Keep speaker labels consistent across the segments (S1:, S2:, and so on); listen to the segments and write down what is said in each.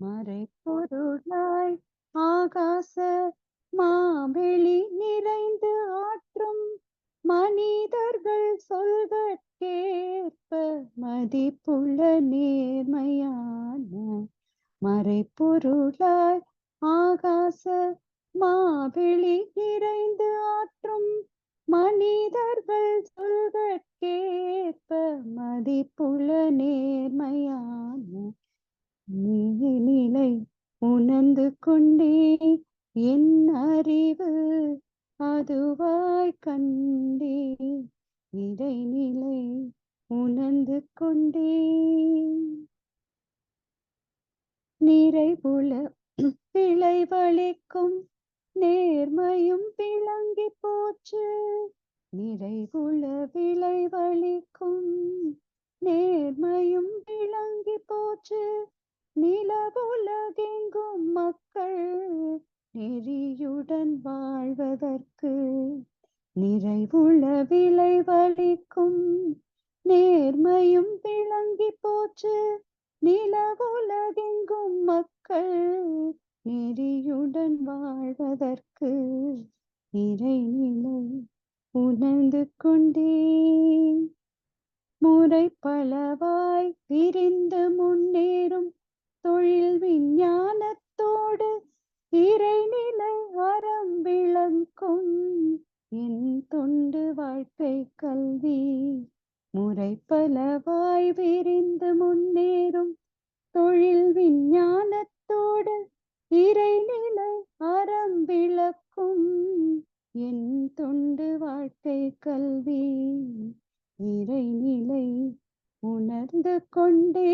S1: மறைப்பொருளாய் ஆகாச மாவெளி நிறைந்து ஆற்றும் மனிதர்கள் சொல்வதற்கேற்ப மதிப்புள்ள நேர்மையான மறைப்பொருளாய் ஆகாச மாவெளி நிறைந்து ஆற்றும் மனிதர்கள் சொல்வதற்கேற்ப மதிப்புள்ள நேர்மையான நிலை உணர்ந்து கொண்டே என் அறிவு அதுவாய் கண்டே இறைநிலை உணர்ந்து கொண்டே நிறைவுள்ள விளைவளிக்கும் நேர்மையும் விளங்கி போச்சு. நிறைவுள்ள விளைவளிக்கும் நேர்மையும் விளங்கி போச்சு. நிலவுலகெங்கும் மக்கள் நெறியுடன் வாழ்வதற்கு நிறைவுள்ள விளைவளிக்கும் நேர்மையும் விளங்கி போச்சு. நிலவுலகெங்கும் மக்கள் நெறியுடன் வாழ்வதற்கு இறைநிலை உணர்ந்து கொண்டே முறை பலவாய் விரிந்து முன்னேறும் தொழில் விஞ்ஞானத்தோடு இறைநிலை அறம் விளங்கும் என் தொண்டு வாழ்க்கை கல்வி. முறை பலவாய் விரிந்து முன்னேறும் தொழில் விஞ்ஞானத்தோடு இறைநிலை அறம் விளக்கும் என் தொண்டு வாழ்க்கை கல்வி. இறைநிலை உணர்ந்து கொண்டே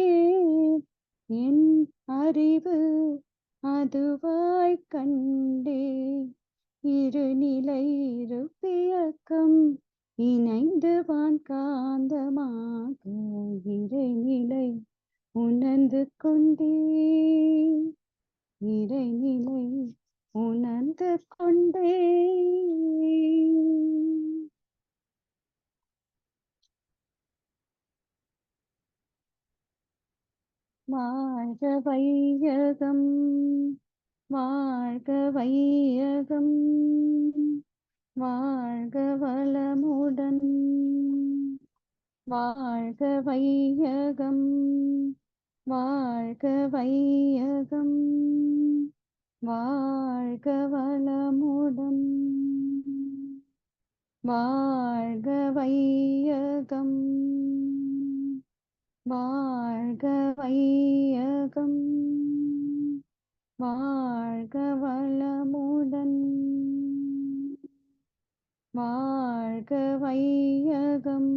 S1: என் அறிவு அதுவாய் கண்டே இருநிலை இருப்பியக்கம் இணைந்து வான் காந்தமாக இறைநிலை உணர்ந்து கொண்டே இறைநிலை உணர்ந்து கொண்டே. வாழ்க வையகம் வாழ்க வையகம் வாழ்க வளமுடன். வாழ்க வையகம் வாழ்க வையகம் வாழ்க வளமுடன். வாழ்க வையகம் வாழ்க வையகம் வாழ்க வளமுடன். வாழ்க வையகம்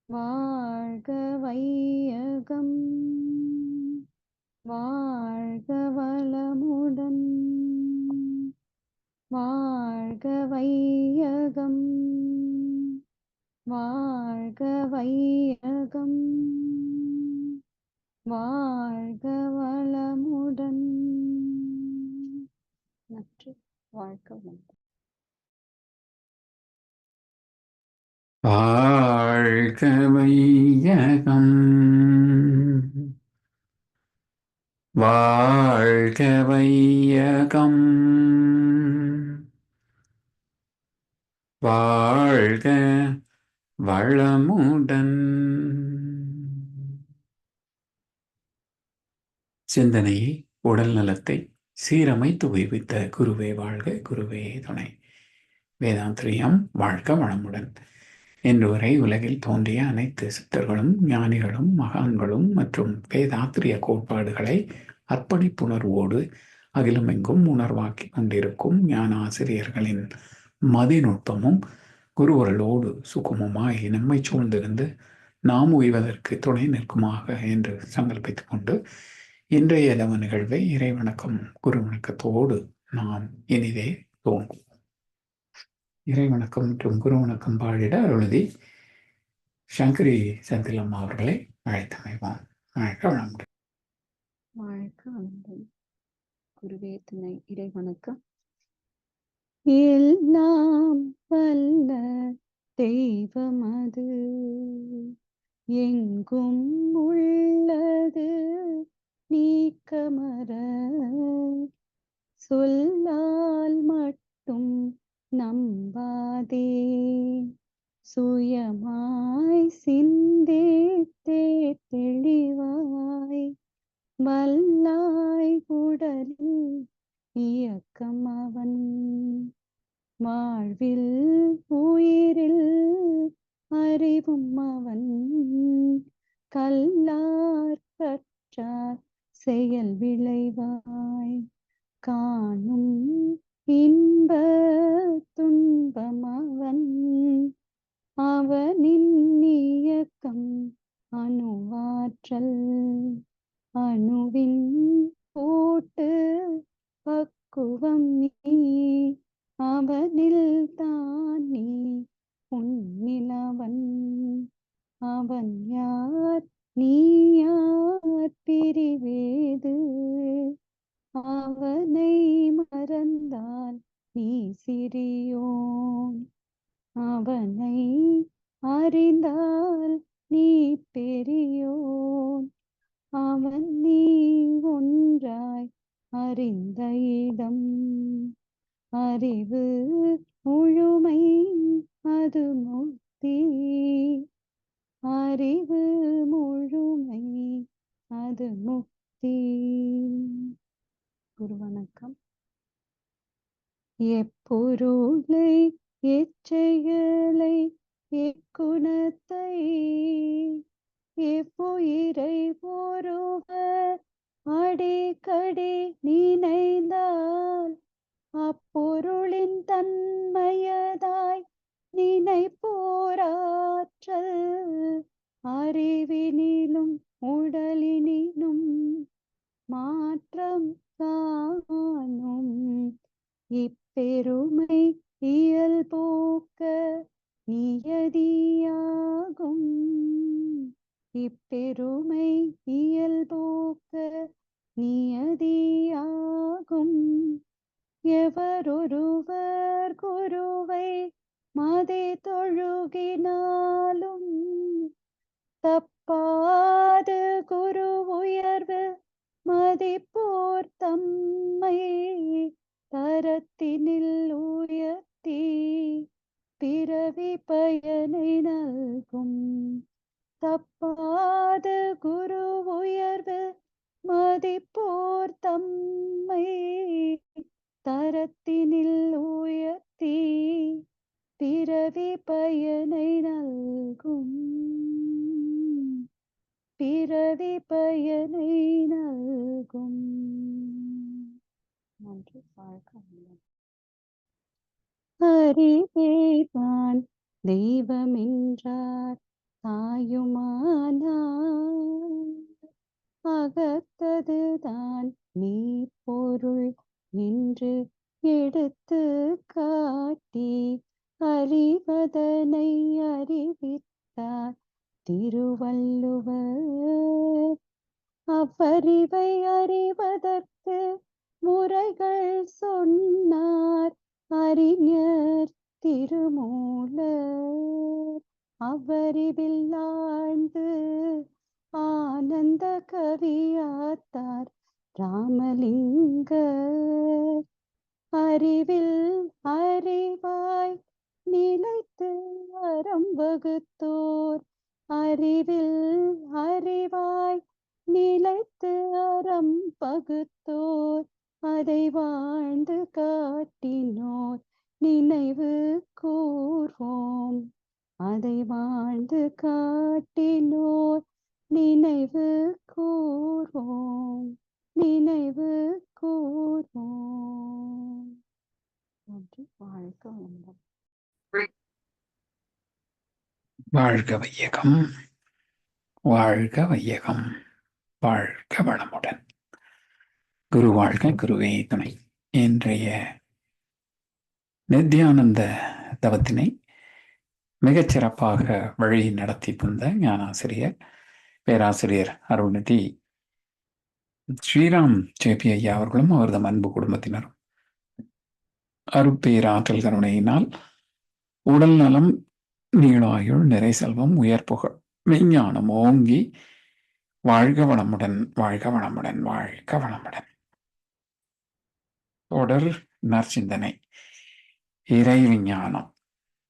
S1: வாழ்க வையகம் வாழ்க வளமுடன். வாழ்க வையகம் வாழ்க வையகம் வாழ்க வளமுடன். நன்றி. வாழ்க வளமுடன்.
S2: வாழ்க வையகம் வாழ்க வையகம் வாழ்க வளமுடன். சிந்தனையை உடல் நலத்தை சீரமைத்து உய்வித்த குருவே வாழ்க, குருவே துணை. வேதாந்திரியம் வாழ்க வளமுடன். இன்று வரை உலகில் தோன்றிய அனைத்து சித்தர்களும் ஞானிகளும் மகான்களும் மற்றும் வேதாத்திரிய கோட்பாடுகளை அர்ப்பணிப்புணர்வோடு அகிலமெங்கும் உணர்வாக்கி கொண்டிருக்கும் ஞான ஆசிரியர்களின் மதிநுட்பமும் குருவர்களோடு சுகமமாய் நம்மை சூழ்ந்திருந்து நாம் உய்வதற்கு துணை நிற்குமாக என்று சங்கல்பித்துக் கொண்டு இன்றைய இரவு நிகழ்வை இறைவணக்கம் குரு வணக்கத்தோடு நாம் இனிதே துவங்குவோம். இறைவணக்கம் மற்றும் குரு வணக்கம் பாடிட அருளதி சங்கரி செந்திலம்மா அவர்களை அழைத்தமைவோம். வாழ்க வளமுடன்.
S1: வாழ்க வளமுடன். குருவே துணை. இறைவணக்கம். எல்லாம் வல்ல தெய்வம் அது எங்கும் உள்ளது நீக்கமர சொல்லால் மட்டும் நம்பாதே சுயமாய் சிந்தித்தே தெளிவாய் வல்லாய் உடலில் இயக்கம் அவன் வாழ்வில் உயிரில் அறிவும் அவன் கல்லார் கற்றார் செயல் விளைவாய் காணும் இன்ப துன்பம் அவன் அவனின் இயக்கம் அணுவாற்றல் அணுவின் கூட்டு பக்குவம் நீ அவனில் தான் நீ உன்னிலவன் அவன் யார் நீ யார் பிரிவேது அவனை மறந்தால் நீ சிறியோன் அவனை அறிந்தால் நீ பெரியோன் அவன் நீ ஒன்றாய் அறிந்த இடம் அறிவு முழுமை அது முக்தி அறிவு முழுமை அது முக்தி. குரு வணக்கம். எப்பொருளை எச்செயலை எக்குணத்தை எவ்வுயிரை ஒருவர் அடிக்கடி நினைந்தால் அப்பொருளின் தன்மையதாய் நினைப்போராற்றல் அறிவினிலும் உடலினிலும் மாற்றம் காணும் இப்பெருமை இயல்போக்க நியதியாகும் இப்பெருமை இயல்போக்க நியதியாகும் எவரொருவர் குருவை மதி தொழுகினாலும் தப்பாது குரு உயர்வு மதிப்போர் தம்மை தரத்தினில் உயர்த்தி பிறவி பயனை நல்கும் தப்பாது குரு உயர்வு மதிப்போர் தம்மை தரத்தினில் உயர்த்தி பிறவி பயனை நல்கும் பிறவி பயனை நல்கும். நன்றி. வாழ்க வளமுடன். அறிவேதான் தெய்வமென்றார் தாயுமானார் அகத்ததுதான் நீ பொருள் என்று எடுத்து காட்டி அறிவதனை அறிவித்தார் திருவள்ளுவர் அவ்வறிவை அறிவதற்கு முறைகள் சொன்னார் அறிஞர் திருமூலர் அவ்வறிவில் ஆழ்ந்து ஆனந்த கவியாத்தார் ராமலிங்கர் அறிவில் அறிவாய் நிலைத்து அறம் வகுத்தோர் அறிவில் அறிவாய் நிலைத்து அறம் பகுத்தோர் அதை வாழ்ந்து காட்டினோர் நினைவு கூர்வோம் அதை வாழ்ந்து காட்டினோர் நினைவு கூர்வோம் நினைவு கூர்வோம். நன்றி. வாழ்க வளமுடன்.
S2: வாழ்க வையகம், வாழ்க வையகம், வாழ்க வளமுடன். குரு வாழ்க, குருவே துணை. இன்றைய நித்யானந்த தவத்தினை மிகச்சிறப்பாக வழி நடத்தி தந்த ஞானாசிரியர் பேராசிரியர் அருள்நிதி ஸ்ரீராம் ஜேபி ஐயா அவர்களும் அவரது அன்பு குடும்பத்தினரும் அருட்பேராற்றல் கருணையினால் உடல் நலம், நீளாயுள், நிறை செல்வம், உயர் புகழ், விஞ்ஞானம் ஓங்கி வாழ்க வளமுடன், வாழ்க வளமுடன், வாழ்க வளமுடன். தொடர் நற்சிந்தனை. இறை விஞ்ஞானம்.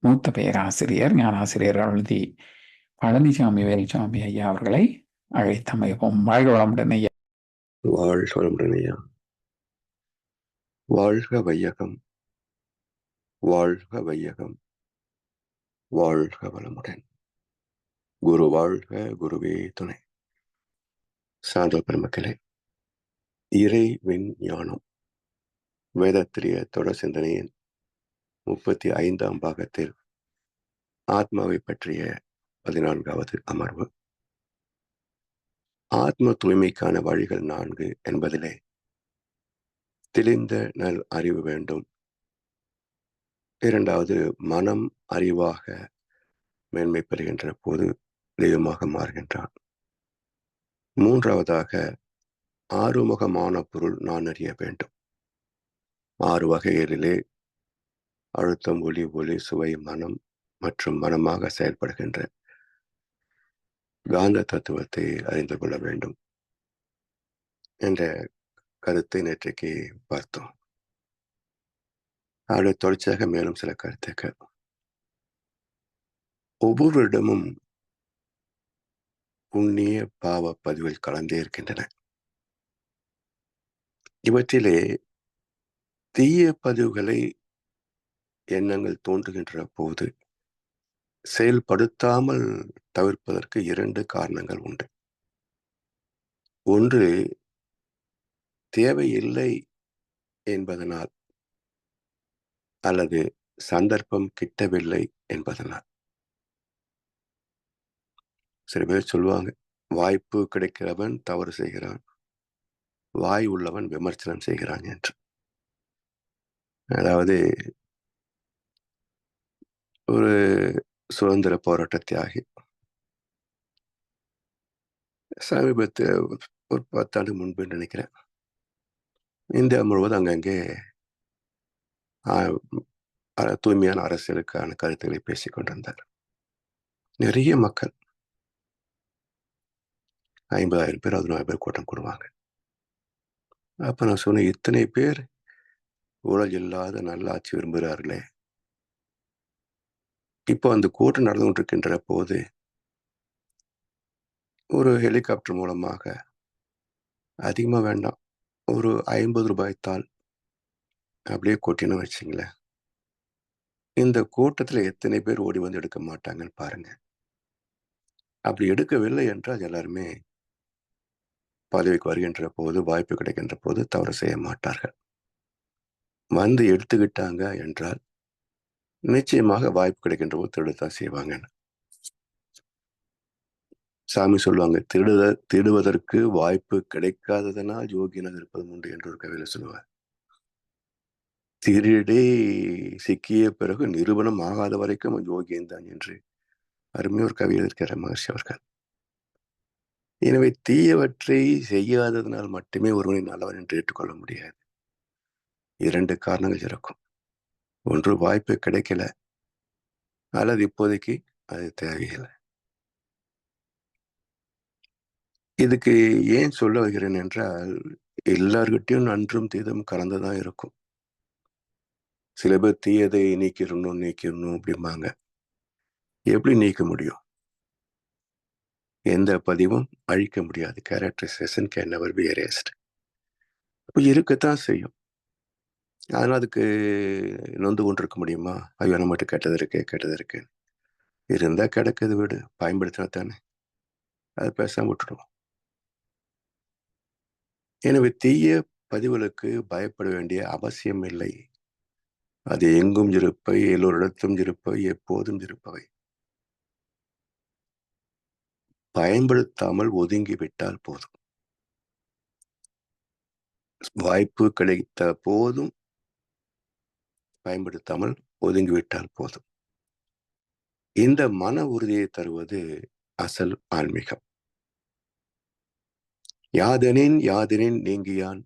S2: மூத்த பேராசிரியர் ஞானாசிரியர் அருள்தி பழனிசாமி வேலுசாமி ஐயா அவர்களை அழைத்தமைப்போம். வாழ்க வளமுடன் ஐயா.
S3: வாழ்க வளமுடன் ஐயா. வாழ்க வையகம், வாழ்க வையகம், வாழ்க வளமுடன். குரு வாழ்க, குருவே துணை. சான்றோர் பெருமக்களே, இறை விஞ்ஞானம் வேதத்திரிய தொடர் சிந்தனையின் 35ஆம் பாகத்தில் ஆத்மாவை பற்றிய 14வது அமர்வு. ஆத்ம தூய்மைக்கான வழிகள் 4 என்பதிலே தெளிந்த நல் அறிவு வேண்டும். 2வது, மனம் அறிவாக மேன்மை பெறுகின்ற போது தெய்வமாக மாறுகின்றான். 3வதாக, ஆறுமுகமான பொருள் நான் அறிய வேண்டும். 6 வகைகளிலே அழுத்தம், ஒளி, ஒளி, சுவை, மனம் மற்றும் மனமாக செயல்படுகின்ற காந்த தத்துவத்தை அறிந்து கொள்ள வேண்டும் என்ற கருத்தை நேற்றைக்கு பார்த்தோம். அவருடைய தொடர்ச்சியாக மேலும் சில கருத்துக்கள். ஒவ்வொருவரிடமும் புண்ணிய பாவ பதிவில் கலந்தே இருக்கின்றன. இவற்றிலே தீய பதிவுகளை எண்ணங்கள் தோன்றுகின்ற போது செயல்படுத்தாமல் தவிர்ப்பதற்கு 2 காரணங்கள் உண்டு. ஒன்று, தேவையில்லை என்பதனால் அல்லது சந்தர்ப்பம் கிட்டவில்லை என்பதனால். சில பேர் சொல்லுவாங்க, வாய்ப்பு கிடைக்கிறவன் தவறு செய்கிறான், வாய் உள்ளவன் விமர்சனம் செய்கிறான் என்று. அதாவது ஒரு சுதந்திர போராட்ட தியாகி சமீபத்தில் ஒரு 10 ஆண்டு முன்பு நினைக்கிறேன், இந்தியா முழுவதும் அங்கங்கே தூய்மையான அரசியலுக்கான கருத்துக்களை பேசிக் கொண்டிருந்தார். நிறைய மக்கள் 50,000 பேர் 16,000 பேர் கூட்டம் கூடுவாங்க. அப்ப நான் சொன்னேன், இத்தனை பேர் ஊழல் இல்லாத நல்லாட்சி விரும்புகிறார்களே, இப்போ அந்த கூட்டம் நடந்து கொண்டிருக்கின்ற போது ஒரு ஹெலிகாப்டர் மூலமாக, அதிகமாக வேண்டாம், ஒரு 50 ரூபாய் தாள் அப்படியே கொட்டினு வச்சிங்களேன், இந்த கூட்டத்தில் எத்தனை பேர் ஓடி வந்து எடுக்க மாட்டாங்கன்னு பாருங்க. அப்படி எடுக்கவில்லை என்றால் எல்லாருமே பதவிக்கு வருகின்ற போது, வாய்ப்பு கிடைக்கின்ற போது தவறு செய்ய மாட்டார்கள். வந்து எடுத்துக்கிட்டாங்க என்றால் நிச்சயமாக வாய்ப்பு கிடைக்கின்ற போது திருடத்தான் செய்வாங்க. சாமி சொல்லுவாங்க, திருடுவதற்கு வாய்ப்பு கிடைக்காததனால் யோகியனாக இருப்பது உண்டு என்று ஒரு கவியில சொல்லுவார். திருடே சிக்கிய பிறகு நிரூபணம் ஆகாத வரைக்கும் யோகியன் தான் என்று அருமையாக ஒரு கவி எழுதியிருக்கிற மகர்ஷி அவர்கள். எனவே தீயவற்றை செய்யாததனால் மட்டுமே ஒருவனை நல்லவன் என்று ஏற்றுக்கொள்ள முடியாது. 2 காரணங்கள் இருக்கும். ஒன்று, வாய்ப்பு கிடைக்கல, அல்லது இப்போதைக்கு அது தேவையில்லை. இதுக்கு ஏன் சொல்ல வருகிறேன் என்றால், எல்லார்கிட்டையும் நன்றும் தீதும் கலந்துதான் இருக்கும். சில பேர் தீயதை நீக்கிடணும் அப்படிம்பாங்க. எப்படி நீக்க முடியும்? எந்த பதிவும் அழிக்க முடியாது. Characterisation can never be erased. அப்போ இருக்கத்தான் செய்யும். அதனால அதுக்கு நொந்து கொண்டிருக்க முடியுமா? ஐயோ, நம்மகிட்ட கெட்டது இருக்கு. இருந்தா கிடக்குது, வீடு பயன்படுத்தினா தானே, அது பேசாம விட்டுடுவோம். எனவே தீய பதிவுகளுக்கு பயப்பட வேண்டிய அவசியம் இல்லை. அது எங்கும் இருப்பவை, எல்லோரிடத்தும் இருப்பவை, எப்போதும் இருப்பவை. பயன்படுத்தாமல் ஒதுங்கிவிட்டால் போதும். வாய்ப்பு கிடைத்த போதும் பயன்படுத்தாமல் ஒதுங்கிவிட்டால் போதும். இந்த மன உறுதியை தருவது அசல் ஆன்மீகம். யாதெனின் நீங்கியான்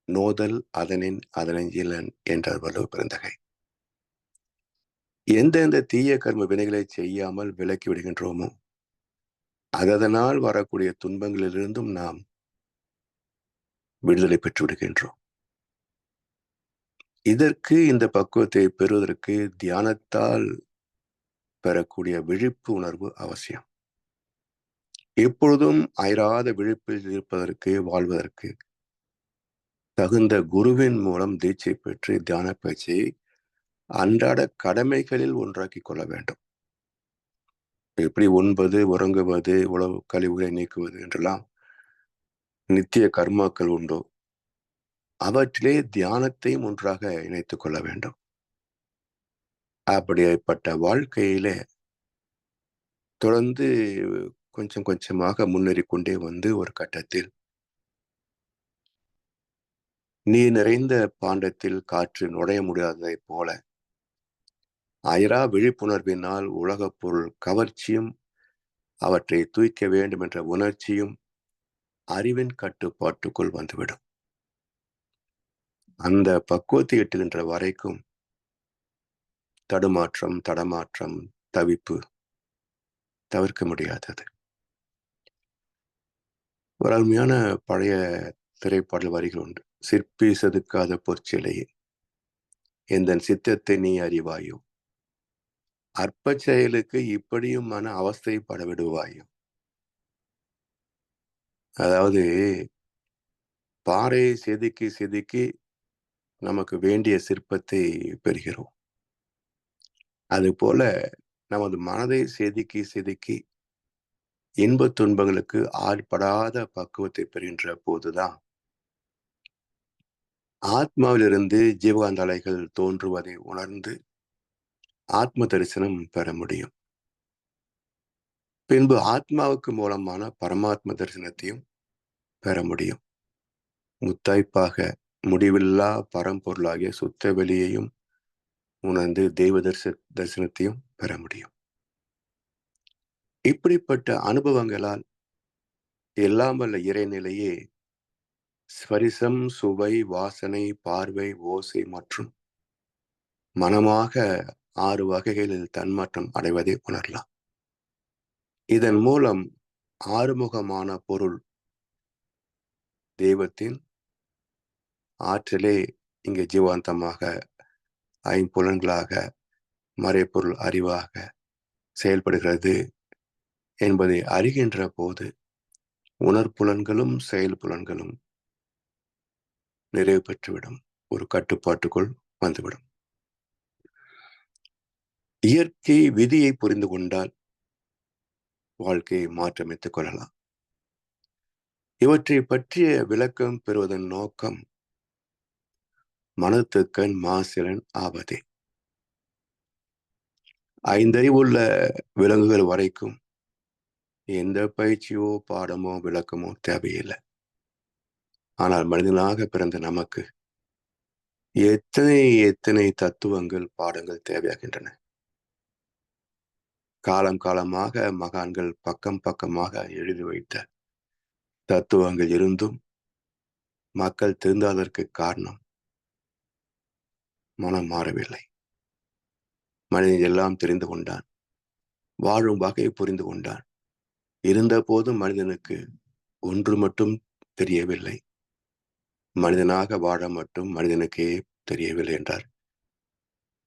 S3: நோதல் அதனின் இளன் என்றார் வள்ளுவ பெருந்தகை. எந்தெந்த தீய கர்ம வினைகளை செய்யாமல் விலக்கி விடுகின்றோமோ அதனால் வரக்கூடிய துன்பங்களிலிருந்தும் நாம் விடுதலை பெற்று விடுகின்றோம். இதற்கு இந்த பக்குவத்தை பெறுவதற்கு தியானத்தால் பெறக்கூடிய விழிப்பு உணர்வு அவசியம். எப்பொழுதும் அயராத விழிப்பில் இருப்பதற்கு, வாழ்வதற்கு தகுந்த குருவின் மூலம் தீட்சை பெற்று தியான பயிற்சியை அன்றாட கடமைகளில் ஒன்றாக்கி கொள்ள வேண்டும். எப்படி உண்பது, உறங்குவது, உணவு கழிவுகளை நீக்குவது என்றெல்லாம் நித்திய கர்மாக்கள் உண்டோ, அவற்றிலே தியானத்தையும் ஒன்றாக இணைத்துக் கொள்ள வேண்டும். அப்படிப்பட்ட வாழ்க்கையில தொடர்ந்து கொஞ்சம் கொஞ்சமாக முன்னேறி கொண்டே வந்து ஒரு கட்டத்தில் நீர் நிறைந்த பாண்டத்தில் காற்று நுழைய முடியாததைப் போல அயரா விழிப்புணர்வினால் உலகப் பொருள் கவர்ச்சியும் அவற்றை தூய்க்க வேண்டும் என்ற உணர்ச்சியும் அறிவின் கட்டுப்பாட்டுக்குள் வந்துவிடும். அந்த பக்குவத்தை எட்டுகின்ற வரைக்கும் தடுமாற்றம், தடமாற்றம், தவிப்பு தவிர்க்க முடியாதது. ஒரு அருமையான பழைய திரைப்பாடல் வரிகள் உண்டு. சிற்பி செதுக்காத பொற்சிலையே, எந்தன் சித்தத்தை நீ அறிவாயோ, அற்ப செயலுக்கு இப்படியும் மன அவஸ்தைப்பட விடுவாயோ. அதாவது பாறையை செதுக்கி செதுக்கி நமக்கு வேண்டிய சிற்பத்தை பெறுகிறோம். அதுபோல நமது மனதை செதுக்கி செதுக்கி இன்பத் துன்பங்களுக்கு ஆட்படாத பக்குவத்தை பெறுகின்ற போதுதான் ஆத்மாவிலிருந்து ஜீவகாந்த அலைகள் தோன்றுவதை உணர்ந்து ஆத்ம தரிசனம் பெற முடியும். பின்பு ஆத்மாவுக்கு மூலமான பரமாத்ம தரிசனத்தையும் பெற முடியும். முத்தாய்ப்பாக முடிவில்லா பரம்பொருளாகிய சுத்த வெளியையும் உணர்ந்து தெய்வ தரிசனத்தையும் பெற முடியும். இப்படிப்பட்ட அனுபவங்களால் எல்லாம் வல்ல இறைநிலையே ஸ்பரிசம், சுவை, வாசனை, பார்வை, ஓசை மற்றும் மனமாக 6 வகைகளில் தன்மாற்றம் அடைவதை உணரலாம். இதன் மூலம் ஆறுமுகமான பொருள் தெய்வத்தின் ஆற்றலே இங்கு ஜீவாந்தமாக 5 புலன்களாக மறைப்பொருள் அறிவாக செயல்படுகிறது என்பதை அறிகின்ற போது உணர்புலன்களும் செயல் புலன்களும் நிறைவு பெற்றுவிடும், ஒரு கட்டுப்பாட்டுக்குள் வந்துவிடும். இயற்கை விதியை புரிந்து கொண்டால் வாழ்க்கையை மாற்றமைத்துக் கொள்ளலாம். இவற்றை பற்றிய விளக்கம் பெறுவதன் நோக்கம் மனத்துக்கண் மாசிலன் ஆவதே. 5 அறிவுள்ள விலங்குகள் வரைக்கும் எந்த பயிற்சியோ பாடமோ விளக்கமோ தேவையில்லை. ஆனால் மனிதனாக பிறந்த நமக்கு எத்தனை எத்தனை தத்துவங்கள், பாடங்கள் தேவையாகின்றன. காலம் காலமாக மகான்கள் பக்கம் பக்கமாக எழுதி வைத்த தத்துவங்கள் இருந்தும் மக்கள் திருந்தாததற்கு காரணம் மனம் மாறவில்லை. மனிதன் எல்லாம் தெரிந்து கொண்டான், வாழும் வகையை புரிந்து கொண்டான். இருந்த போதும் மனிதனுக்கு ஒன்று மட்டும் தெரியவில்லை, மனிதனாக வாழ மட்டும் மனிதனுக்கே தெரியவில்லை என்றார்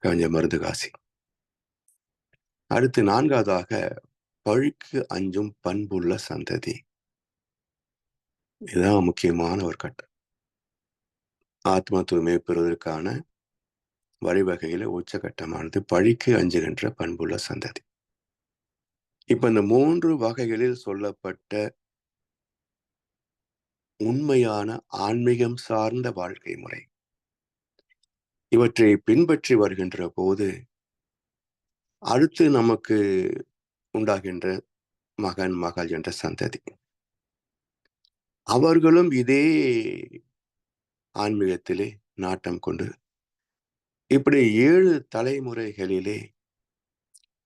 S3: கவிஞர் மருதுகாசி. அடுத்து 4வதாக பழிக்கு அஞ்சும் பண்புள்ள சந்ததி. இதுதான் முக்கியமான ஒரு கட்டம். ஆத்மா தூய்மை பெறுவதற்கான வழிவகையில உச்சகட்டமானது பழிக்கு அஞ்சுகின்ற பண்புள்ள சந்ததி. இப்ப இந்த 3 வகைகளில் சொல்லப்பட்ட உண்மையான ஆன்மீகம் சார்ந்த வாழ்க்கை முறை இவற்றை பின்பற்றி வருகின்ற போது அடுத்து நமக்கு உண்டாகின்ற மகன், மகள் என்ற சந்ததி, அவர்களும் இதே ஆன்மீகத்திலே நாட்டம் கொண்டு இப்படி 7 தலைமுறைகளிலே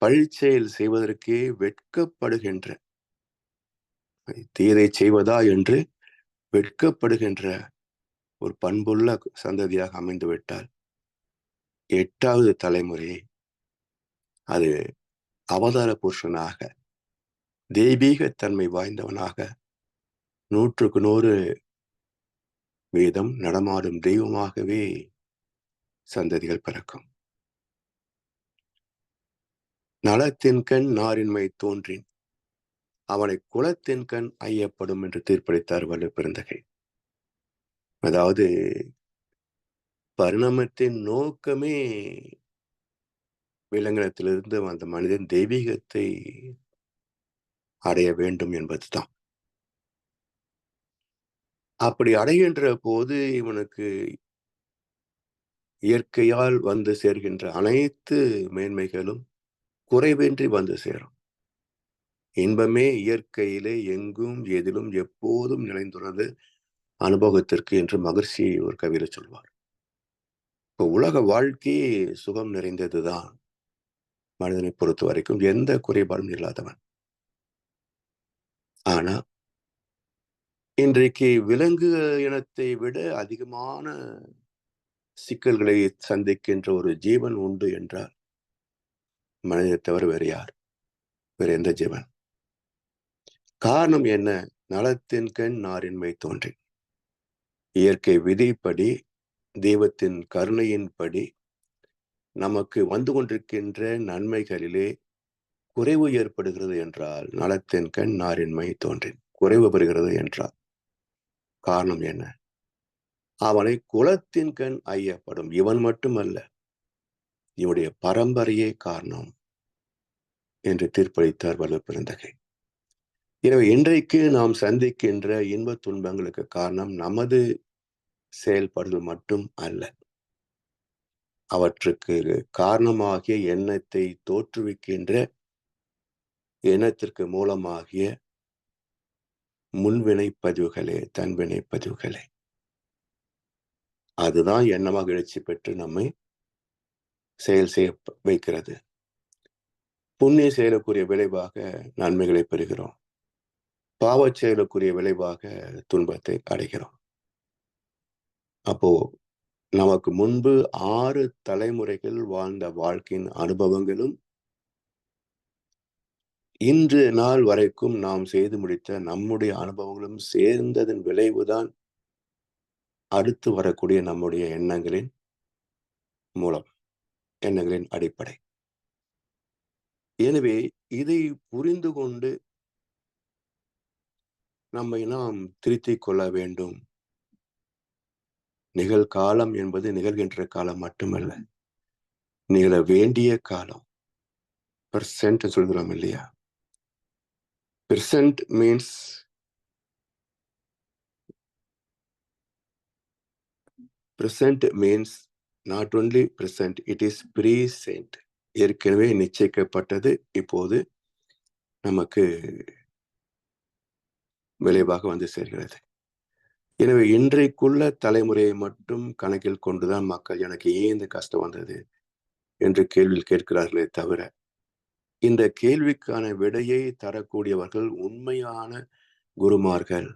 S3: பழிச்செயல் செய்வதற்கே வெட்கப்படுகின்ற, தீதை செய்வதா என்று வெட்கப்படுகின்ற ஒரு பண்புள்ள சந்ததியாக அமைந்துவிட்டால் 8வது தலைமுறையை அது அவதார புருஷனாக தெய்வீகத்தன்மை வாய்ந்தவனாக 100% நடமாடும் தெய்வமாகவே சந்ததிகள் பிறக்கும். நலத்தின்கண் நாரின்மை தோன்றின் அவனை குலத்தின்கண் ஐயப்படும் என்று தீர்ப்பளித்தார் வள்ளுவ பெருந்தகை. அதாவது பரிணாமத்தின் நோக்கமே விலங்கினத்திலிருந்து அந்த மனிதன் தெய்வீகத்தை அடைய வேண்டும் என்பதுதான். அப்படி அடைகின்ற போது இவனுக்கு இயற்கையால் வந்து சேர்கின்ற அனைத்து மேன்மைகளும் குறைவின்றி வந்து சேரும். இன்பமே இயற்கையிலே எங்கும் எதிலும் எப்போதும் நிறைந்துள்ளது அனுபவத்திற்கு என்று மகர்ஷி ஒரு கவிதை சொல்வார். இப்போ உலக வாழ்க்கையே சுகம் நிறைந்ததுதான் மனிதனை பொறுத்த வரைக்கும், எந்த குறைபாடும் இல்லாதவன். ஆனா இன்றைக்கு விலங்கு இனத்தை விட அதிகமான சிக்கல்களை சந்திக்கின்ற ஒரு ஜீவன் உண்டு என்றால் மனிதனை தவிர வேறு யார், வேற எந்த ஜீவன்? காரணம் என்ன? நலத்தின் கண் நாரின்மை தோன்றி. இயற்கை விதிப்படி, தெய்வத்தின் கருணையின்படி நமக்கு வந்து கொண்டிருக்கின்ற நன்மைகளிலே குறைவு ஏற்படுகிறது என்றால் நலத்தின் கண் நாரின்மை தோன்றின் குறைவு பெறுகிறது என்றால் காரணம் என்ன? அவனை குலத்தின் கண் ஐயப்படும். இவன் மட்டுமல்ல, இவனுடைய பரம்பரையே காரணம் என்று தீர்ப்பளித்தார் வள்ளுவ பெருந்தகை. எனவே இன்றைக்கு நாம் சந்திக்கின்ற இன்ப துன்பங்களுக்கு காரணம் நமது செயல்பாடுகள் மட்டும் அல்ல, அவற்றுக்கு காரணமாகிய எண்ணத்தை தோற்றுவிக்கின்ற எண்ணத்திற்கு மூலமாகிய முன்வினை பதிவுகளே, தன்வினை பதிவுகளே. அதுதான் எண்ணமாக எழுச்சி பெற்று நம்மை செயல் செய்ய வைக்கிறது. புண்ணிய செயலுக்குரிய விளைவாக நன்மைகளை பெறுகிறோம், பாவச் செயலுக்குரிய விளைவாக துன்பத்தை அடைகிறோம். அப்போ நமக்கு முன்பு 6 தலைமுறைகள் வாழ்ந்த வாழ்க்கையின் அனுபவங்களும் இன்று நாள் வரைக்கும் நாம் செய்து முடித்த நம்முடைய அனுபவங்களும் சேர்ந்ததன் விளைவுதான் அடுத்து வரக்கூடிய நம்முடைய எண்ணங்களின் மூலம், எண்ணங்களின் அடிப்படை. எனவே இதை புரிந்து கொண்டு நம்மை நாம் திருத்திக் கொள்ள வேண்டும். நிகழ்காலம் என்பது நிகழ்கின்ற காலம் மட்டுமல்ல, நிகழ வேண்டிய காலம். பெர்சென்ட் சொல்கிறோம் இல்லையா? Percent means not only present, it is present. ஏற்கனவே நிச்சயிக்கப்பட்டது இப்போது நமக்கு விளைவாக வந்து சேர்கிறது. எனவே இன்றைக்குள்ள தலைமுறையை மட்டும் கணக்கில் கொண்டுதான் மக்கள் எனக்கு ஏன் இந்த கஷ்டம் வந்தது என்று கேள்வி கேட்கிறார்களே தவிர, இந்த கேள்விக்கான விடையை தரக்கூடியவர்கள் உண்மையான குருமார்கள்.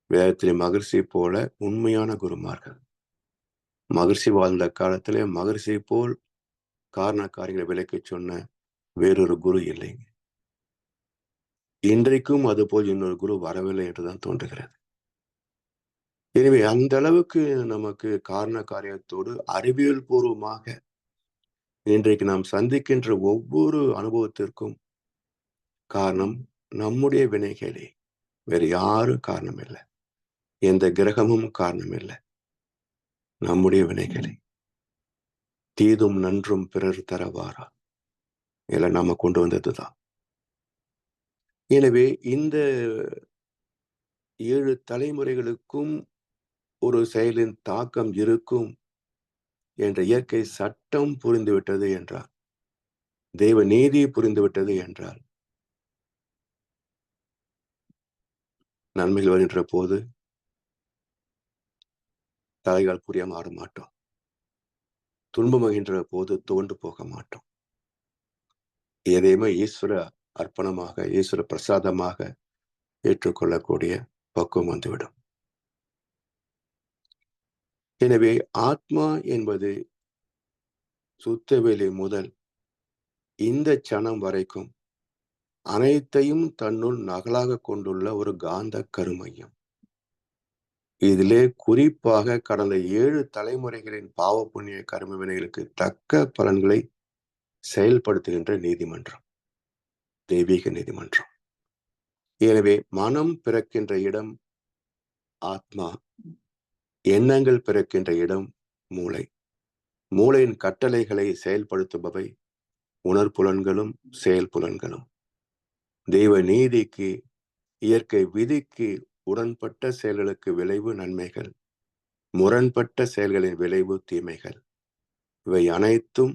S3: வேதத்திலே மகர்ஷி போல உண்மையான குருமார்கள். மகர்ஷி வாழ்ந்த காலத்திலே மகர்ஷி போல் காரண காரியங்களை விளக்கி சொன்ன வேறொரு குரு இல்லைங்க. இன்றைக்கும் அதுபோல் இன்னொரு குரு வரவில்லை என்றுதான் தோன்றுகிறது. எனவே அந்த அளவுக்கு நமக்கு காரண காரியத்தோடு அறிவியல் பூர்வமாக இன்றைக்கு நாம் சந்திக்கின்ற ஒவ்வொரு அனுபவத்திற்கும் காரணம் நம்முடைய வினைகளே, வேறு யாரும் காரணம் இல்லை, எந்த கிரகமும் காரணம் இல்லை, நம்முடைய வினைகளே. தீதும் நன்றும் பிறர் தரவாரா எல்லாம் நாம கொண்டு வந்ததுதான். எனவே இந்த 7 தலைமுறைகளுக்கும் ஒரு செயலின் தாக்கம் இருக்கும் என்ற இயற்கை சட்டம் புரிந்துவிட்டது என்றால், தெய்வ நீதி புரிந்துவிட்டது என்றால், நன்மைகள் வருகின்ற போது தலைகால் புரியாம ஆட மாட்டோம், துன்பமாகின்ற போது துவண்டு போக மாட்டோம். எதையுமே ஈஸ்வர அர்ப்பணமாக, ஈஸ்வர பிரசாதமாக ஏற்றுக்கொள்ளக்கூடிய பக்குவம் வந்துவிடும். எனவே ஆத்மா என்பது சுத்தவெளி முதல் இந்த சனம் வரைக்கும் அனைத்தையும் தன்னுள் நகலாக கொண்டுள்ள ஒரு காந்த கருமையம். இதிலே குறிப்பாக கடந்த 7 தலைமுறைகளின் பாவ புண்ணிய கர்ம வினைகளுக்கு தக்க பலன்களை செயல்படுத்துகின்ற நீதிமன்றம், தெய்வீக நீதிமன்றம். எனவே மனம் பிறக்கின்ற இடம் ஆத்மா, எண்ணங்கள் பிறக்கின்ற இடம் மூளை. மூளையின் கட்டளைகளை செயல்படுத்துபவை உணர்புலன்களும் செயல்புலன்களும். தெய்வ நீதிக்கு, இயற்கை விதிக்கு உடன்பட்ட செயல்களுக்கு விளைவு நன்மைகள், முரண்பட்ட செயல்களின் விளைவு தீமைகள். இவை அனைத்தும்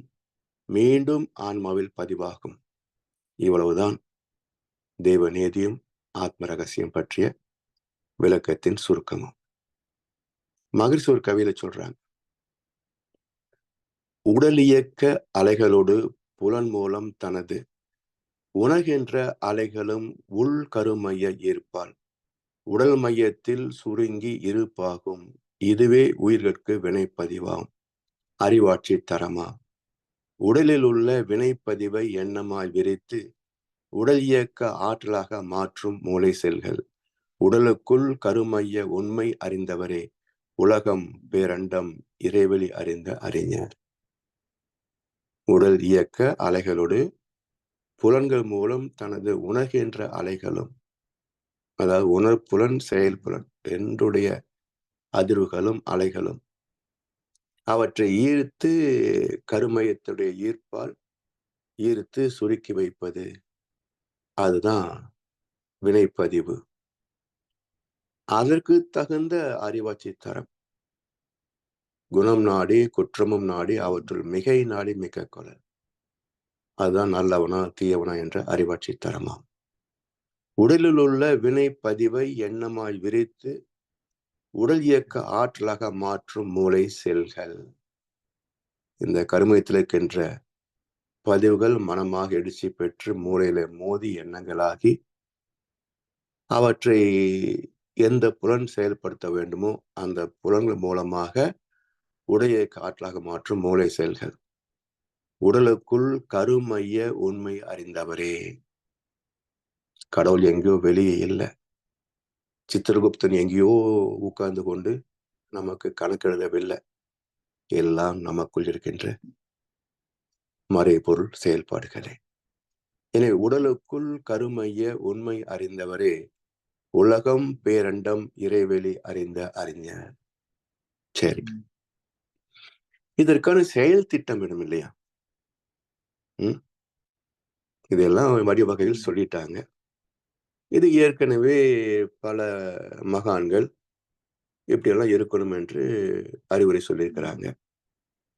S3: மீண்டும் ஆன்மாவில் பதிவாகும். இவ்வளவுதான் தெய்வ நீதியும் ஆத்ம ரகசியம் பற்றிய விளக்கத்தின் சுருக்கமும். மகிழ்ச்சி ஒரு கவியில சொல்றாங்க, உடல் இயக்க அலைகளோடு புலன் மூலம் தனது உணர்கின்ற அலைகளும் உள் கருமைய ஈர்ப்பால் உடல் மையத்தில் சுருங்கி இருப்பாகும். இதுவே உயிர்களுக்கு வினைப்பதிவாம், அறிவாட்சி தரமா. உடலில் உள்ள வினைப்பதிவை எண்ணமாய் விரித்து உடல் இயக்க ஆற்றலாக மாற்றும் மூளை செல்கள். உடலுக்குள் கருமைய உண்மை அறிந்தவரே உலகம் பேரண்டம் இறைவெளி அறிந்த அறிஞர். உடல் இயக்க அலைகளோடு புலன்கள் மூலம் தனது உணர்கின்ற அலைகளும், அதாவது உணர்புலன் செயல்புலன் ரெண்டுடைய அதிர்வுகளும் அலைகளும், அவற்றை ஈர்த்து கருமையத்துடைய ஈர்ப்பால் ஈர்த்து சுருக்கி வைப்பது, அதுதான் வினைப்பதிவு. அதற்கு தகுந்த அறிவாட்சி தரம். குணம் நாடி குற்றமும் நாடி அவற்றுள் மிகை நாடி மிக கொலை. அதுதான் நல்லவனா தீயவனா என்ற அறிவாட்சி தரமாம். உடலில் உள்ள வினைப்பதிவை எண்ணமாய் விரித்து உடல் இயக்க ஆற்றலாக மாற்றும் மூளை செல்கள். இந்த கருமையத்தில் இருக்கின்ற பதிவுகள் மனமாக எழுச்சி பெற்று மூளையில மோதி எண்ணங்களாகி அவற்றை எந்த புலன் செயல்படுத்த வேண்டுமோ அந்த புலன்கள் மூலமாக உடல் இயக்க ஆற்றலாக மாற்றும் மூளை செல்கள். உடலுக்குள் கருமைய உண்மை அறிந்தவரே. கடவுள் எங்கேயோ வெளியே இல்லை, சித்திரகுப்தன் எங்கேயோ உட்கார்ந்து கொண்டு நமக்கு கணக்கெழுதவில்லை. எல்லாம் நமக்குள் இருக்கின்ற மறைபொருள் செயல்பாடுகளே. எனவே உடலுக்குள் கருமைய உண்மை அறிந்தவரே உலகம் பேரண்டம் இறைவெளி அறிந்த அறிஞர். சரி, இதற்கான செயல் திட்டம் வேணும் இல்லையா? இதெல்லாம் வழிவகையில் சொல்லிட்டாங்க. இது ஏற்கனவே பல மகான்கள் இப்படியெல்லாம் இருக்கணும் என்று அறிவுரை சொல்லியிருக்கிறாங்க.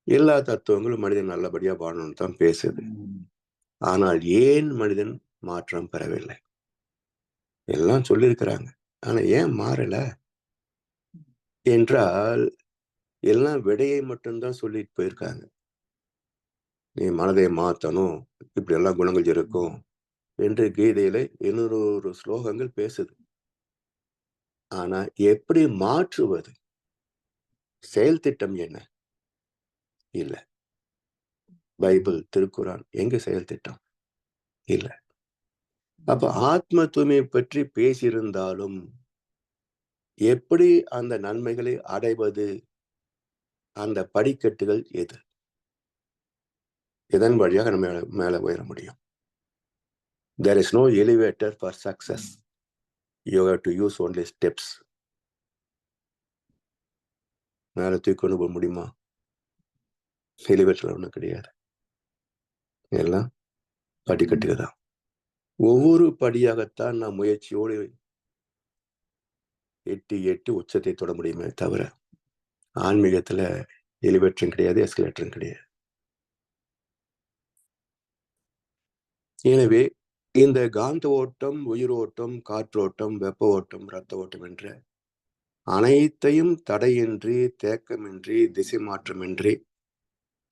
S3: எல்லா தத்துவங்களும் மனிதன் நல்லபடியா வாழணும்னு தான் பேசுது. ஆனால் ஏன் மனிதன் மாற்றம் பெறவில்லை? எல்லாம் சொல்லியிருக்கிறாங்க, ஆனா ஏன் மாறல என்றால் எல்லாம் விடையை மட்டும்தான் சொல்லிட்டு போயிருக்காங்க. நீ மனதை மாத்தணும், இப்படி எல்லாம் குணங்கள் இருக்கும் என்று கீதையில 200 ஸ்லோகங்கள் பேசுது. ஆனா எப்படி மாற்றுவது? செயல் திட்டம் என்ன? இல்ல. பைபிள், திருக்குறான் எங்க செயல் திட்டம்? இல்ல. அப்ப ஆத்ம தூய்மையை பற்றி பேசியிருந்தாலும் எப்படி அந்த நன்மைகளை அடைவது? அந்த படிக்கட்டுகள் எது? இதன் வழியாக நம்ம மேல உயர முடியும். There is no elevator for success. You have to use only steps. மேல தூக்கி கொண்டு போக முடியுமா? எலிவேட்டர் ஒன்றும் கிடையாது, எல்லாம் படிக்கட்டுகள் தான். ஒவ்வொரு படியாகத்தான் நாம் முயற்சியோடு எட்டி உச்சத்தை தொட முடியுமே தவிர ஆன்மீகத்துல எலிவேட்டரும் கிடையாது, எஸ்கலேட்டரும் கிடையாது. எனவே இந்த காந்த ஓட்டம், உயிரோட்டம், காற்றோட்டம், வெப்ப ஓட்டம், இரத்த ஓட்டம் என்ற அனைத்தையும் தடையின்றி, தேக்கமின்றி, திசை மாற்றமின்றி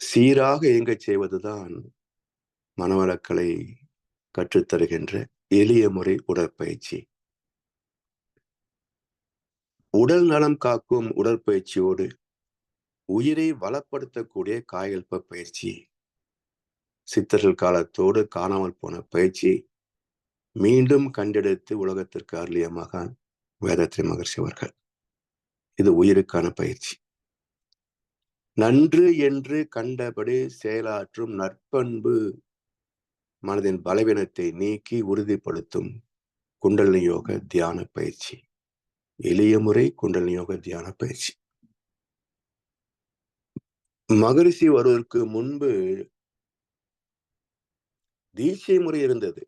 S3: சீராக இயங்கச் செய்வதுதான் மனவளக்கலை கற்றுத்தருகின்ற எளிய முறை உடற்பயிற்சி. உடல் நலம் காக்கும் உடற்பயிற்சியோடு உயிரை வளப்படுத்தக்கூடிய காயல்ப பயிற்சி, சித்தர்கள் காலத்தோடு காணாமல் போன பயிற்சி மீண்டும் கண்டெடுத்து உலகத்திற்கு அருளிய மகான் வேதாத்ரி மகர்ஷி அவர்கள். இது உயிருக்கான பயிற்சி. நன்று என்று கண்டபடி செயலாற்றும் நற்பண்பு மனதின் பலவீனத்தை நீக்கி உறுதிப்படுத்தும் குண்டலினி யோக தியான பயிற்சி. எளிய முறை குண்டலினி யோக தியான பயிற்சி. மகரிஷி வருவதற்கு முன்பு தீட்சை முறை இருந்தது.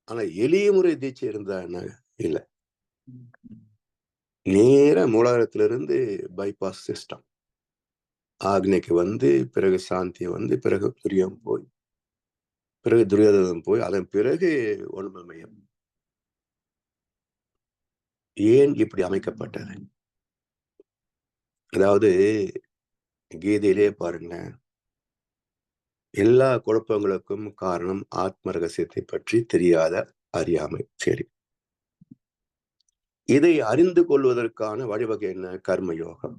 S3: ஆனா எளிய முறை தீட்சை இருந்தா என்ன? இல்ல, நேர மூலாதாரத்திலிருந்து பைபாஸ் சிஸ்டம். ஆக்னிக்கு வந்து, பிறகு சாந்தி வந்து, பிறகு துரியம் போய், பிறகு துரியோதனம் போய், அதன் பிறகு ஒன்பது மையம். ஏன் இப்படி அமைக்கப்பட்டது? அதாவது கீதையிலே பாருங்க, எல்லா குழப்பங்களுக்கும் காரணம் ஆத்ம ரகசியத்தை பற்றி தெரியாத அறியாமை. சரி, இதை அறிந்து கொள்வதற்கான வழிவகை என்ன? கர்மயோகம்.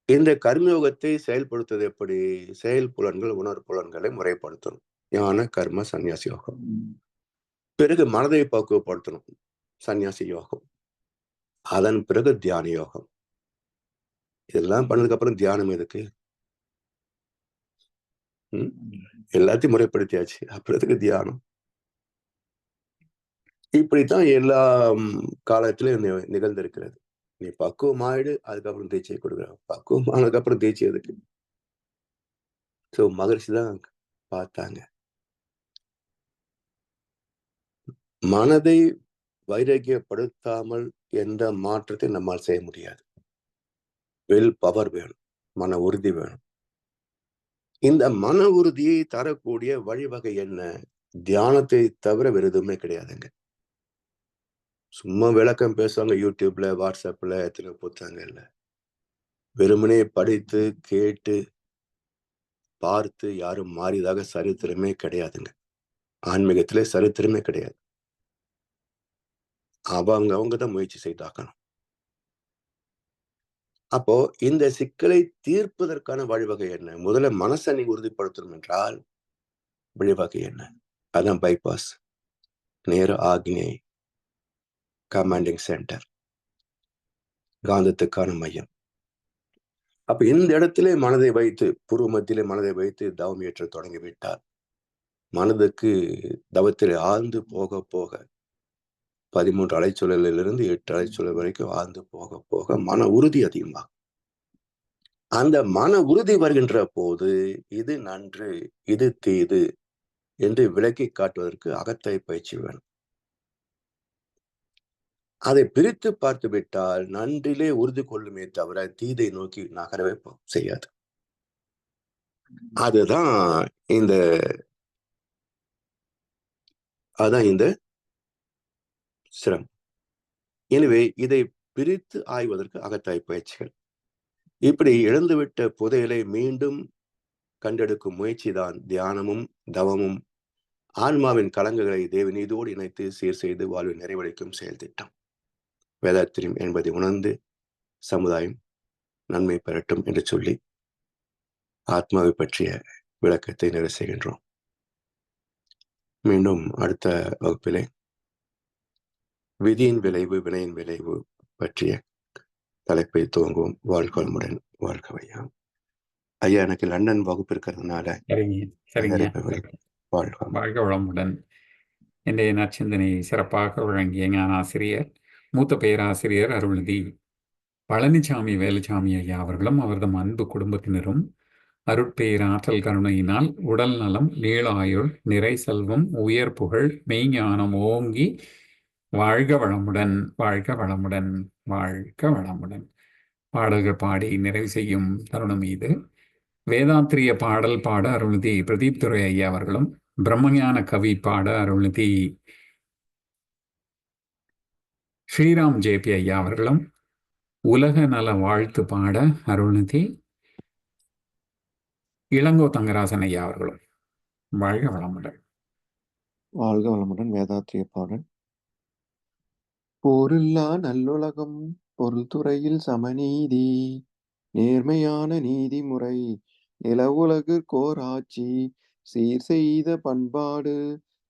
S3: இந்த கர்மயோகத்தை செயல்படுத்துவது எப்படி? செயல் புலன்கள், உணர்புலன்களை முறைப்படுத்தணும். ஞான கர்ம சந்நியாசி யோகம். பிறகு மனதை பக்குவப்படுத்தணும், சந்நியாசி யோகம். அதன் பிறகு தியான யோகம். இதெல்லாம் பண்ணதுக்கு அப்புறம் தியானம் எதுக்கு? எல்லாத்தையும் முறைப்படுத்தியாச்சு, அப்புறம் எதுக்கு தியானம்? இப்படித்தான் எல்லா காலத்திலும் நிகழ்ந்திருக்கிறது. நீ பக்குவம் ஆயிடு, அதுக்கப்புறம் தீட்சை கொடுக்குற. பக்குவம் ஆனதுக்கு அப்புறம் தீட்சை எதுக்கு? ஸோ மகரிஷி தான் பார்த்தாங்க, மனதை வைராக்கியப்படுத்தாமல் எந்த மாற்றத்தை நம்மால் செய்ய முடியாது. வில் பவர் வேணும், மன உறுதி வேணும். இந்த மன உறுதியை தரக்கூடிய வழிவகை என்ன? தியானத்தை தவிர வேறு எதுவுமே கிடையாதுங்க. சும்மா விளக்கம் பேசுவாங்க யூடியூப்ல, வாட்ஸ்அப்ல, எத்தனை புத்தகங்கள்ல. வெறுமனே படித்து கேட்டு பார்த்து யாரும் மாறியதாக சரித்திரமே கிடையாதுங்க. ஆன்மீகத்திலே சரித்திரமே கிடையாது. அவங்கதான் முயற்சி செய்தாக்கணும். அப்போ இந்த சிக்கலை தீர்ப்பதற்கான வழிவகை என்ன? முதல்ல மனசை நீங்க உறுதிப்படுத்தணும் என்றால் வழிவகை என்ன? அதான் பைபாஸ், நேர ஆக்னே, கமாண்டிங் சென்டர், காந்தத்துக்கான மையம். அப்ப இந்த இடத்திலே மனதை வைத்து, பூர்வ மத்தியிலே மனதை வைத்து தவம் ஏற்ற தொடங்கிவிட்டால், மனதுக்கு தவத்தில் ஆழ்ந்து போக போக 13 அலைச்சூழலிலிருந்து 8 அலைச்சூழல் வரைக்கும் ஆழ்ந்து போக போக மன உறுதி அதிகமாகும். அந்த மன உறுதி வருகின்ற போது இது நன்று, இது தீது என்று விளக்கி காட்டுவதற்கு அகத்தை பயிற்சி வேணும். அதை பிரித்து பார்த்து விட்டால் நன்றிலே உறுதி கொள்ளுமே தவிர தீதை நோக்கி நகரவே செய்யாது. அதான் இந்த சிரமம். எனவே இதை பிரித்து ஆய்வதற்கு அகத்தாய் பயிற்சிகள். இப்படி இழந்துவிட்ட புதையலை மீண்டும் கண்டெடுக்கும் முயற்சி தான் தியானமும் தவமும் ஆன்மாவின் கலங்குகளை தேவநீதியோடு இணைத்து சீர் செய்து வாழ்வை நிறைவடைக்கும் செயல் திட்டம். வேதாத்திரியம் என்பதை உணர்ந்து சமுதாயம் நன்மை பெறட்டும் என்று சொல்லி ஆத்மாவை பற்றிய விளக்கத்தை நிறைவு செய்கின்றோம். மீண்டும் அடுத்த வகுப்பிலே விதியின் விளைவு வினையின் விளைவு பற்றிய தலைப்பை துவங்குவோம். வாழ்க வளமுடன், வாழ்க வையாம். ஐயா, எனக்கு லண்டன் வகுப்பு இருக்கிறதுனால
S2: வாழ்க வளமுடன். இன்றைய நற்சிந்தனை சிறப்பாக வழங்கிய ஞானாசிரியர் மூத்த பேராசிரியர் அருள்நிதி பழனிசாமி வேலுச்சாமி ஐயா அவர்களும் அவரது அன்பு குடும்பத்தினரும் அருட்பேராற்றல் கருணையினால் உடல் நலம், நீள ஆயுள், நிறை செல்வம், உயர் புகழ், மெய்ஞானம் ஓங்கி வாழ்க வளமுடன், வாழ்க வளமுடன், வாழ்க வளமுடன். பாடல்கள் பாடி நிறைவு செய்யும் தருணம் இது. வேதாத்திரிய பாடல் பாட அருள்நிதி பிரதீப் துரை ஐயா அவர்களும், பிரம்மஞான கவி பாட அருள்நிதி ஸ்ரீராம் ஜேபி ஐயா அவர்களும், உலக நல வாழ்த்து பாட அருள்நிதி இளங்கோ தங்கராசன் ஐயா அவர்களும். வாழ்க வளமுடன்,
S4: வாழ்க வளமுடன். வேதாத்திரிய பாடல். போரில்லா நல்லுலகம், பொருள் துறையில் சமநீதி, நேர்மையான நீதிமுறை, நிலவுலகிற்கோர் ஆட்சி, சீர் செய்த பண்பாடு,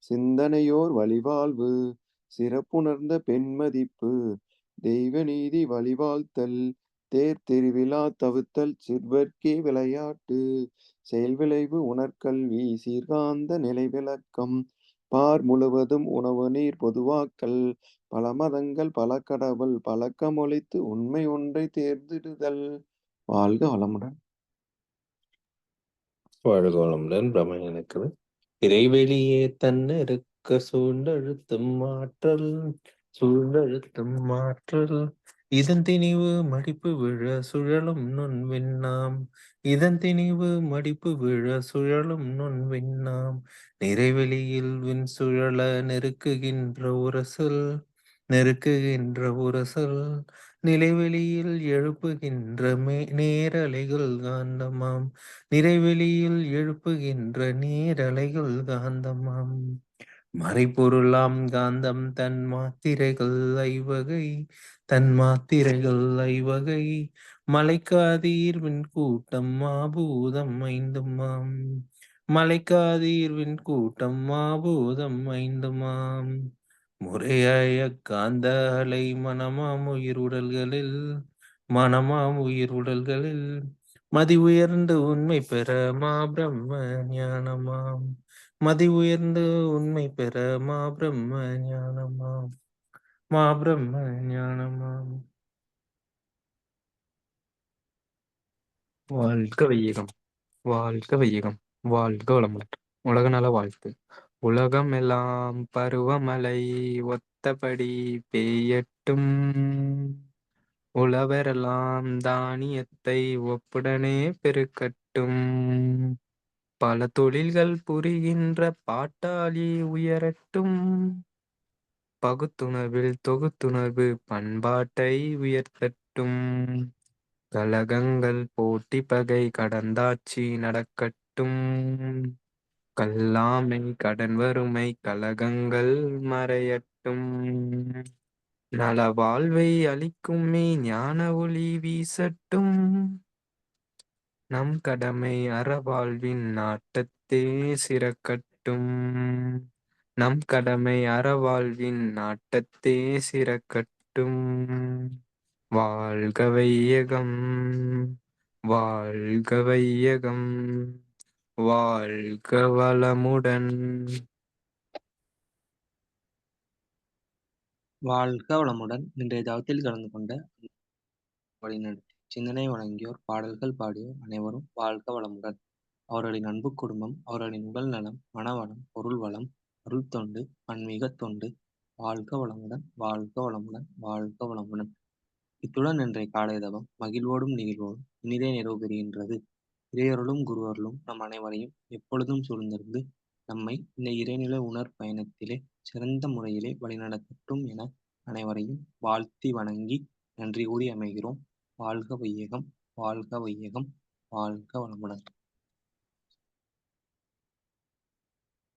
S4: சிந்தனையோர் வழிவாழ்வு சிறப்புணர்ந்த பெண்மதிப்பு தெய்வ நீதி வழிவாழ்த்தல் தேர்திருவிழா தவிர்த்தல் சிறுவர்க்கே விளையாட்டு செயல்விளைவு உணர்கல்வி சீர்காந்த நிலை விளக்கம் பார் முழுவதும் உணவு நீர் பொதுவாக்கல் பல மதங்கள் பல கடவுள் பழக்கமொழித்து உண்மை ஒன்றை தேர்ந்திடுதல். வாழ்க வளமுடன்.
S5: வாழ்க வளமுடன். பிரமணனுக்கு இறைவெளியே தன்னிருக்க சூழ்ந்தழுத்தும் மாற்றல் இதன் திணிவு மடிப்பு விழ சுழலும் நுண்விண்ணாம் நிறைவெளியில் விண் சுழல நெருக்குகின்ற உரசல் நிலைவெளியில் எழுப்புகின்ற நேரலைகள் காந்தமாம் மறைபொருளாம் காந்தம் தன் மாத்திரைகள் ஐவகை மலைக்காதீர்வின் கூட்டம் மாபூதம் ஐந்துமாம் முறையாய காந்த அலை மனமாம் உயிருடல்களில் மதி உயர்ந்து உண்மை பெற மா பிரம்ம ஞானமாம்
S6: வாழ்க வையகம், வாழ்க வையகம், வாழ்க வளமுடன். உலக நல வாழ்த்து. உலகம் எல்லாம் பருவமழை ஒத்தபடி பெய்யட்டும். உழவரெல்லாம் தானியத்தை ஒப்புடனே பெருக்கட்டும். பல தொழில்கள் புரிகின்ற பாட்டாளி உயரட்டும். பகுத்துணர்வில் தொகுத்துணர்வு பண்பாட்டை உயர்த்தட்டும். கலகங்கள் போட்டி பகை கடந்தாட்சி நடக்கட்டும். கல்லாமை கடன் வறுமை கலகங்கள் மறையட்டும். நல வாழ்வை அளிக்கும் ஞான ஒளி வீசட்டும். நம் கடமை அறவாழ்வின் நாட்டத்தே சிறக்கட்டும். வாழ்க வையகம், வாழ்க வையகம், வாழ்க வளமுடன்.
S7: வாழ்க வளமுடன். இன்றைய தவத்தில் கலந்து கொண்ட வழிநடத்தி சிந்தனை வழங்கியோர், பாடல்கள் பாடியோர் அனைவரும் வாழ்க வளமுடன். அவர்களின் அன்பு குடும்பம், அவர்களின் உடல் நலம், மனவளம், பொருள் வளம், அருள் தொண்டு, ஆன்மீக தொண்டு வாழ்க வளமுடன், வாழ்க வளமுடன், வாழ்க வளமுடன். இத்துடன் இன்றைய காலை தவம் மகிழ்வோடும் நிகழ்வோடும் இனிதே நிறைவு பெறுகின்றது. இறையருளும் குருவருளும் நம் அனைவரையும் எப்பொழுதும் சூழ்ந்திருந்து நம்மை இந்த இறைநிலை பயணத்திலே சிறந்த முறையிலே வழிநடத்தட்டும் என அனைவரையும் வாழ்த்தி வணங்கி நன்றி கூறி அமைகிறோம். வாழ்க வையகம், வாழ்க வையகம், வாழ்க வளமுடன்.